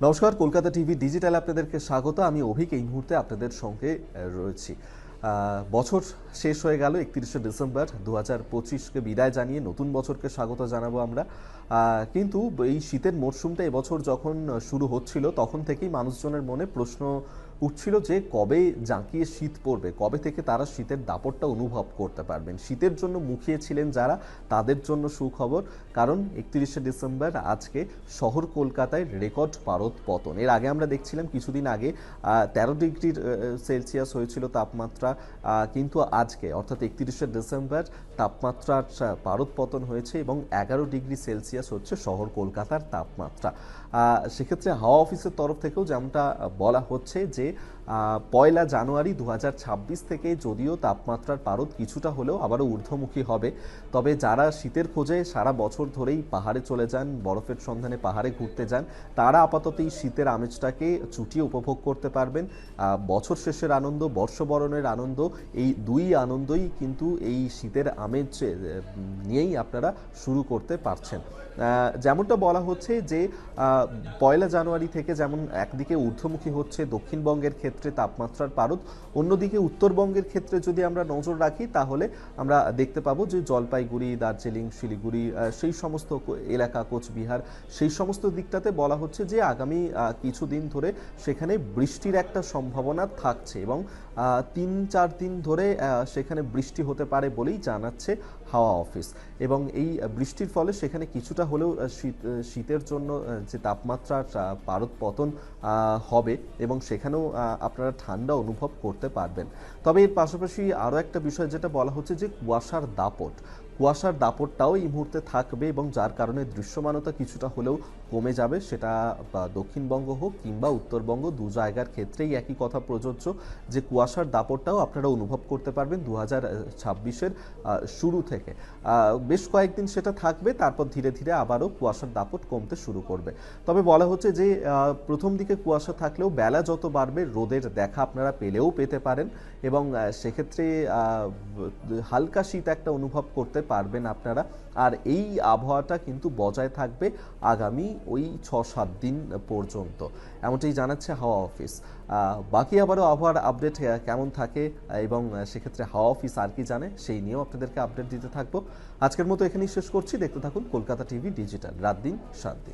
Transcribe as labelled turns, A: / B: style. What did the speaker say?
A: নমস্কার, Kolkata TV digital আপনাদেরকে স্বাগত। আমি অভিক এই মুহূর্তে আপনাদের সঙ্গে রয়েছি। বছর শেষ হয়ে গেল 31শে ডিসেম্বর 2025কে বিদায় জানিয়ে নতুন বছরকে স্বাগত জানাবো আমরা। কিন্তু এই শীতের মরশুমটা এবছর যখন শুরু হচ্ছিল তখন থেকেই মানুষজনের মনে প্রশ্ন উঠছিল যে কবে জাঁকিয়ে শীত পড়বে, কবে থেকে তারা শীতের দাপটটা অনুভব করতে পারবেন। শীতের জন্য মুখিয়ে ছিলেন যারা, তাদের জন্য সুখবর, কারণ 31শে ডিসেম্বর আজকে শহর কলকাতায় রেকর্ড পারদ পতন। এর আগে আমরা দেখছিলাম কিছুদিন আগে 13 ডিগ্রি সেলসিয়াস হয়েছিল তাপমাত্রা, কিন্তু আজকে অর্থাৎ 31শে ডিসেম্বর তাপমাত্রার পারদ পতন হয়েছে এবং 11 ডিগ্রি সেলসিয়াস হচ্ছে শহর কলকাতার তাপমাত্রা। সেক্ষেত্রে হাওয়া অফিসের তরফ থেকেও যেমনটা বলা হচ্ছে যে 1 জানুয়ারি 2026 থেকে যদিও তাপমাত্রার পারদ কিছুটা হলেও আবারও ঊর্ধ্বমুখী হবে, তবে যারা শীতের খোঁজে সারা বছর ধরেই পাহাড়ে চলে যান, বরফের সন্ধানে পাহাড়ে ঘুরতে যান, তারা আপাতত এই শীতের আমেজটাকে চুটিয়ে উপভোগ করতে পারবেন। বছর শেষের আনন্দ, বর্ষবরণের আনন্দ, এই দুই আনন্দই কিন্তু এই শীতের আমেজ নিয়েই আপনারা শুরু করতে পারছেন। যেমনটা বলা হচ্ছে যে 1 জানুয়ারি থেকে যেমন একদিকে ঊর্ধ্বমুখী হচ্ছে দক্ষিণবঙ্গের ক্ষেত্রে তাপমাত্রার পারদ, অন্যদিকে উত্তরবঙ্গের ক্ষেত্রে যদি আমরা নজর রাখি তাহলে আমরা দেখতে পাবো যে জলপাইগুড়ি, দার্জিলিং, শিলিগুড়ি, সেই সমস্ত এলাকা, কোচবিহার, সেই সমস্ত দিকটাতে বলা হচ্ছে যে আগামী কিছুদিন ধরে সেখানে বৃষ্টির একটা সম্ভাবনা থাকছে এবং 3-4 দিন ধরে সেখানে বৃষ্টি হতে পারে বলেই জানাচ্ছে হাওয়া অফিস। এবং এই বৃষ্টির ফলে সেখানে কিছুটা হলেও শীতের জন্য যে তাপমাত্রার পারদ পতন হবে এবং সেখানেও আপনারা ঠান্ডা অনুভব করতে পারবেন। তবে এর পাশাপাশি আরও একটা বিষয় যেটা বলা হচ্ছে যে কুয়াশার দাপটটাও এই মুহূর্তে থাকবে এবং যার কারণে দৃশ্যমানতা কিছুটা হলেও কমে যাবে। সেটা দক্ষিণবঙ্গ হোক কিংবা উত্তরবঙ্গ, দু জায়গার ক্ষেত্রেই একই কথা প্রযোজ্য যে কুয়াশার দাপটটাও আপনারা অনুভব করতে পারবেন 2026-এর শুরু থেকে। বেশ কয়েকদিন সেটা থাকবে, তারপর ধীরে ধীরে আবারও কুয়াশার দাপট কমতে শুরু করবে। তবে বলা হচ্ছে যে প্রথম দিকে কুয়াশা থাকলেও বেলা যত বাড়বে রোদের দেখা আপনারা পেতে পারেন এবং সেক্ষেত্রে হালকা শীত একটা অনুভব করতে পারবেন আপনারা। আর এই আবহাওয়াটা কিন্তু বজায় থাকবে আগামী ওই 6-7 দিন পর্যন্ত, এমনটাই জানাচ্ছে হাওয়া অফিস। বাকি আবারও আবহাওয়ার আপডেট কেমন থাকে এবং সেক্ষেত্রে হাওয়া অফিস আর কি জানে সেই নিয়েও আপনাদেরকে আপডেট দিতে থাকবো। আজকের মতো এখানেই শেষ করছি। দেখতে থাকুন কলকাতা টিভি ডিজিটাল, রাত দিন শান্তি।